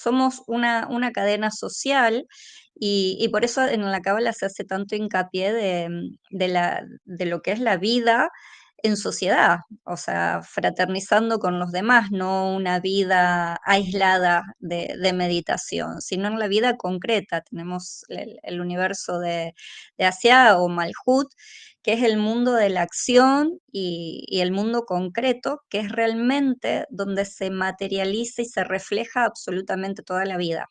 somos una cadena social y por eso en la cábala se hace tanto hincapié de lo que es la vida en sociedad, o sea, fraternizando con los demás, no una vida aislada de meditación, sino en la vida concreta. Tenemos el universo de Asia o Malhut, que es el mundo de la acción y el mundo concreto, que es realmente donde se materializa y se refleja absolutamente toda la vida.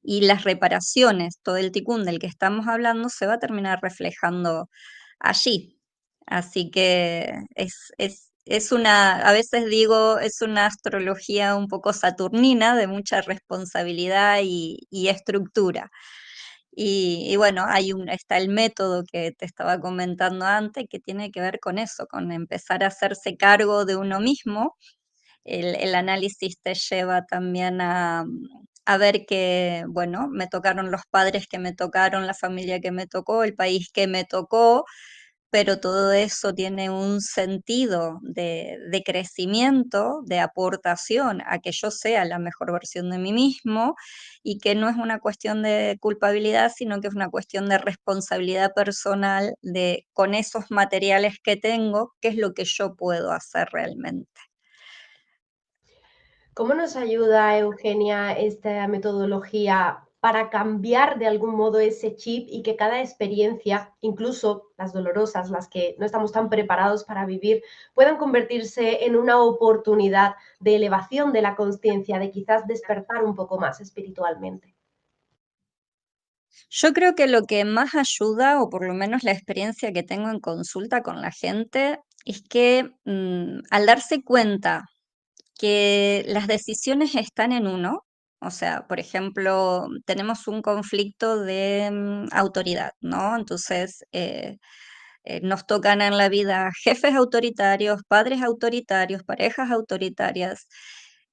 Y las reparaciones, todo el ticún del que estamos hablando, se va a terminar reflejando allí. Así que es una, a veces digo, es una astrología un poco saturnina de mucha responsabilidad y estructura. Y bueno, está el método que te estaba comentando antes, que tiene que ver con eso, con empezar a hacerse cargo de uno mismo. El análisis te lleva también a ver que, bueno, me tocaron los padres que me tocaron, la familia que me tocó, el país que me tocó, pero todo eso tiene un sentido de crecimiento, de aportación a que yo sea la mejor versión de mí mismo y que no es una cuestión de culpabilidad, sino que es una cuestión de responsabilidad personal de con esos materiales que tengo, qué es lo que yo puedo hacer realmente. ¿Cómo nos ayuda, Eugenia, esta metodología para cambiar de algún modo ese chip y que cada experiencia, incluso las dolorosas, las que no estamos tan preparados para vivir, puedan convertirse en una oportunidad de elevación de la conciencia, de quizás despertar un poco más espiritualmente? Yo creo que lo que más ayuda, o por lo menos la experiencia que tengo en consulta con la gente, es que al darse cuenta que las decisiones están en uno, o sea, por ejemplo, tenemos un conflicto de autoridad, ¿no? Entonces, nos tocan en la vida jefes autoritarios, padres autoritarios, parejas autoritarias.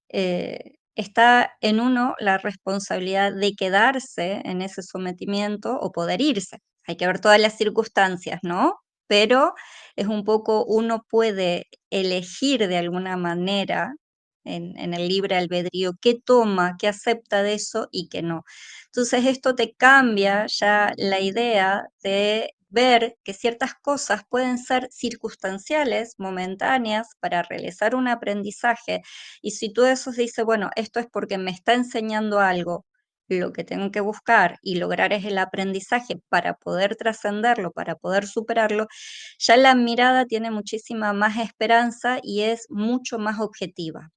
Está en uno la responsabilidad de quedarse en ese sometimiento o poder irse. Hay que ver todas las circunstancias, ¿no? Pero es un poco, uno puede elegir de alguna manera en el libre albedrío qué toma, qué acepta de eso y qué no. Entonces esto te cambia ya la idea de ver que ciertas cosas pueden ser circunstanciales, momentáneas, para realizar un aprendizaje. Y si tú eso dices, bueno, esto es porque me está enseñando algo, lo que tengo que buscar y lograr es el aprendizaje para poder trascenderlo, para poder superarlo, ya la mirada tiene muchísima más esperanza y es mucho más objetiva.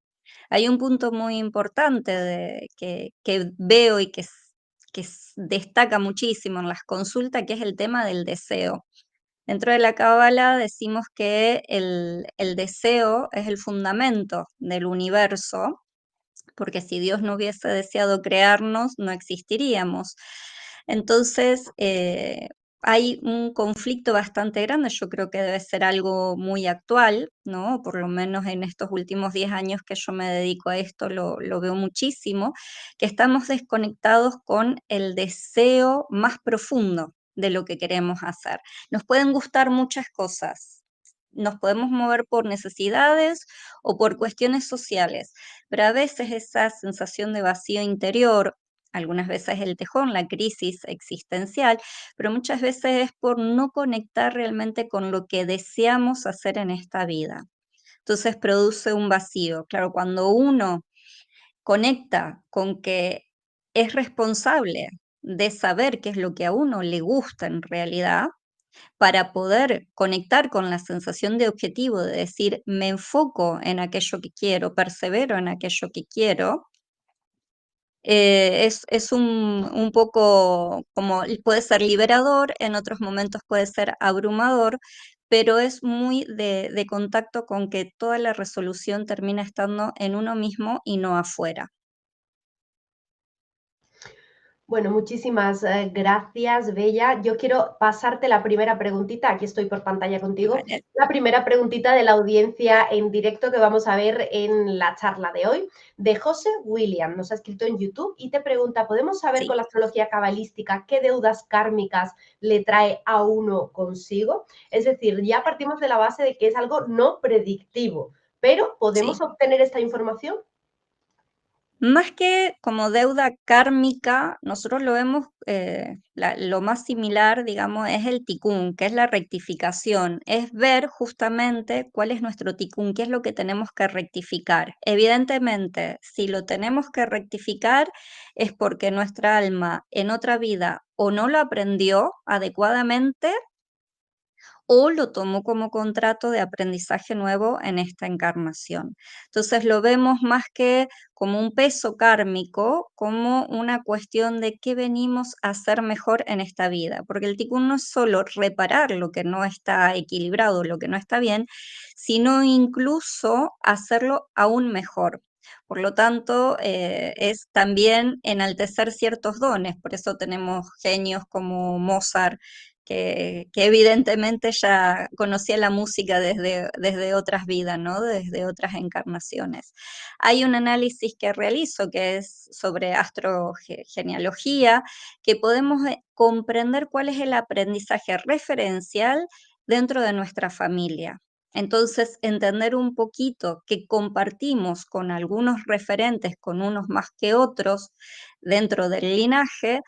Hay un punto muy importante que veo y destaca muchísimo en las consultas, que es el tema del deseo. Dentro de la cábala decimos que el deseo es el fundamento del universo, porque si Dios no hubiese deseado crearnos, no existiríamos. Entonces, hay un conflicto bastante grande, yo creo que debe ser algo muy actual, ¿no? Por lo menos en estos últimos 10 años que yo me dedico a esto, lo veo muchísimo, que estamos desconectados con el deseo más profundo de lo que queremos hacer. Nos pueden gustar muchas cosas, nos podemos mover por necesidades o por cuestiones sociales, pero a veces esa sensación de vacío interior, algunas veces el tejón, la crisis existencial, pero muchas veces es por no conectar realmente con lo que deseamos hacer en esta vida. Entonces produce un vacío. Claro, cuando uno conecta con que es responsable de saber qué es lo que a uno le gusta en realidad, para poder conectar con la sensación de objetivo, de decir, me enfoco en aquello que quiero, persevero en aquello que quiero, es un poco como puede ser liberador, en otros momentos puede ser abrumador, pero es muy de contacto con que toda la resolución termina estando en uno mismo y no afuera. Bueno, muchísimas gracias, Bella. Yo quiero pasarte la primera preguntita, aquí estoy por pantalla contigo, Vale. la primera preguntita de la audiencia en directo que vamos a ver en la charla de hoy, de José William, nos ha escrito en YouTube y te pregunta, ¿podemos saber con Sí, la astrología cabalística qué deudas kármicas le trae a uno consigo? Es decir, ya partimos de la base de que es algo no predictivo, pero ¿podemos sí. obtener esta información? Más que como deuda kármica, nosotros lo vemos, lo más similar, digamos, es el tikkun, que es la rectificación, es ver justamente cuál es nuestro tikkun, qué es lo que tenemos que rectificar. Evidentemente, si lo tenemos que rectificar es porque nuestra alma en otra vida o no lo aprendió adecuadamente o lo tomó como contrato de aprendizaje nuevo en esta encarnación. Entonces lo vemos más que como un peso kármico, como una cuestión de qué venimos a hacer mejor en esta vida, porque el tikkun no es solo reparar lo que no está equilibrado, lo que no está bien, sino incluso hacerlo aún mejor. Por lo tanto, es también enaltecer ciertos dones, por eso tenemos genios como Mozart, que evidentemente ya conocía la música desde otras vidas, ¿no? Desde otras encarnaciones. Hay un análisis que realizo que es sobre astrogenealogía, que podemos comprender cuál es el aprendizaje referencial dentro de nuestra familia. Entonces, entender un poquito que compartimos con algunos referentes, con unos más que otros dentro del linaje,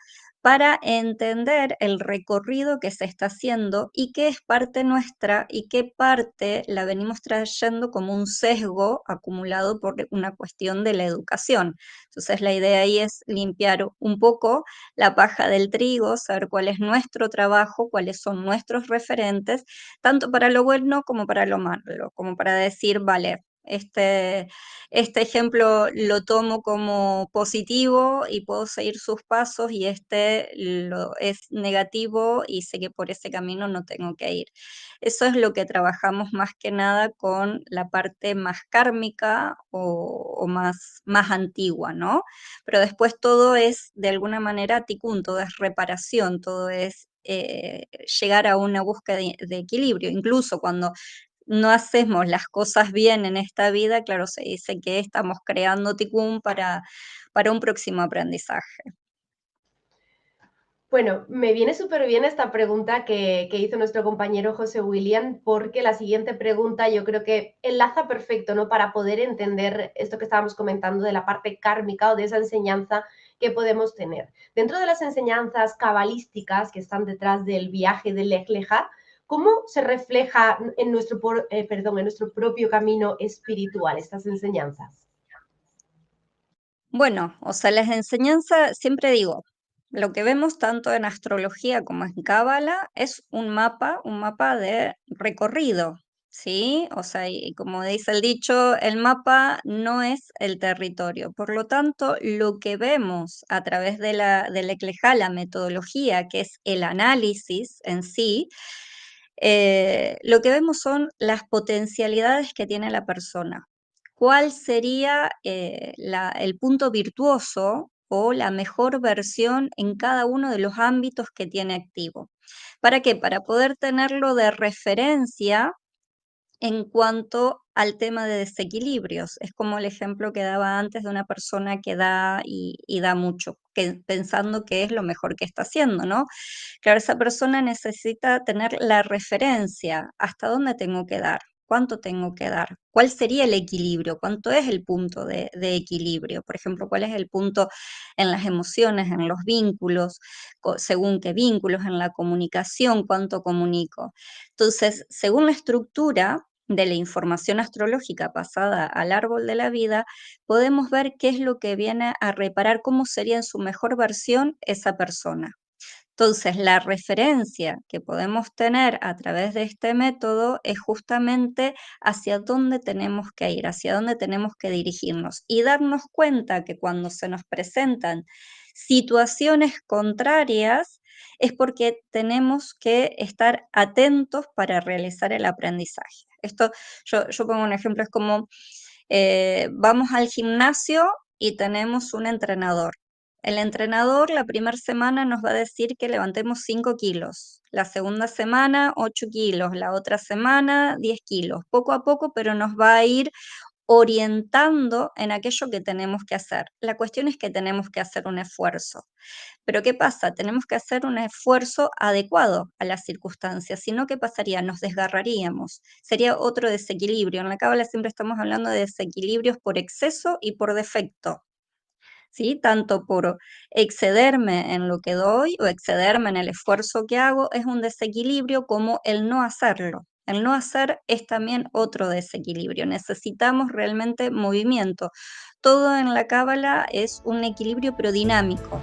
para entender el recorrido que se está haciendo y qué es parte nuestra y qué parte la venimos trayendo como un sesgo acumulado por una cuestión de la educación. Entonces la idea ahí es limpiar un poco la paja del trigo, saber cuál es nuestro trabajo, cuáles son nuestros referentes, tanto para lo bueno como para lo malo, como para decir, vale, este ejemplo lo tomo como positivo y puedo seguir sus pasos y este es negativo y sé que por ese camino no tengo que ir. Eso es lo que trabajamos más que nada con la parte más kármica o más antigua, ¿no? Pero después todo es de alguna manera tikkun, todo es reparación, todo es llegar a una búsqueda de equilibrio. Incluso cuando no hacemos las cosas bien en esta vida, claro, se dice que estamos creando tikkun para un próximo aprendizaje. Bueno, me viene súper bien esta pregunta que hizo nuestro compañero José William, porque la siguiente pregunta yo creo que enlaza perfecto, ¿no? Para poder entender esto que estábamos comentando de la parte kármica o de esa enseñanza que podemos tener. Dentro de las enseñanzas cabalísticas que están detrás del viaje del Lej Leja, ¿cómo se refleja en en nuestro propio camino espiritual estas enseñanzas? Bueno, o sea, las enseñanzas, siempre digo, lo que vemos tanto en astrología como en cábala es un mapa de recorrido, ¿sí? O sea, y como dice el dicho, el mapa no es el territorio. Por lo tanto, lo que vemos a través del Eclejá, la metodología, que es el análisis en sí, lo que vemos son las potencialidades que tiene la persona. ¿Cuál sería el punto virtuoso o la mejor versión en cada uno de los ámbitos que tiene activo? ¿Para qué? Para poder tenerlo de referencia en cuanto al tema de desequilibrios. Es como el ejemplo que daba antes de una persona que da y da mucho, pensando que es lo mejor que está haciendo, ¿no? Claro, esa persona necesita tener la referencia, hasta dónde tengo que dar, cuánto tengo que dar, cuál sería el equilibrio, cuánto es el punto de equilibrio, por ejemplo, cuál es el punto en las emociones, en los vínculos, según qué vínculos, en la comunicación, cuánto comunico. Entonces, según la estructura de la información astrológica pasada al árbol de la vida, podemos ver qué es lo que viene a reparar, cómo sería en su mejor versión esa persona. Entonces, la referencia que podemos tener a través de este método es justamente hacia dónde tenemos que ir, hacia dónde tenemos que dirigirnos y darnos cuenta que cuando se nos presentan situaciones contrarias es porque tenemos que estar atentos para realizar el aprendizaje. Esto, yo pongo un ejemplo, es como vamos al gimnasio y tenemos un entrenador. El entrenador la primera semana nos va a decir que levantemos 5 kilos, la segunda semana 8 kilos, la otra semana 10 kilos, poco a poco, pero nos va a ir orientando en aquello que tenemos que hacer. La cuestión es que tenemos que hacer un esfuerzo. Pero ¿qué pasa? Tenemos que hacer un esfuerzo adecuado a las circunstancias, si no, ¿qué pasaría? Nos desgarraríamos. Sería otro desequilibrio. En la cábala siempre estamos hablando de desequilibrios por exceso y por defecto. ¿sí? Tanto por excederme en lo que doy o excederme en el esfuerzo que hago es un desequilibrio como el no hacerlo. El no hacer es también otro desequilibrio. Necesitamos realmente movimiento. Todo en la cábala es un equilibrio pero dinámico.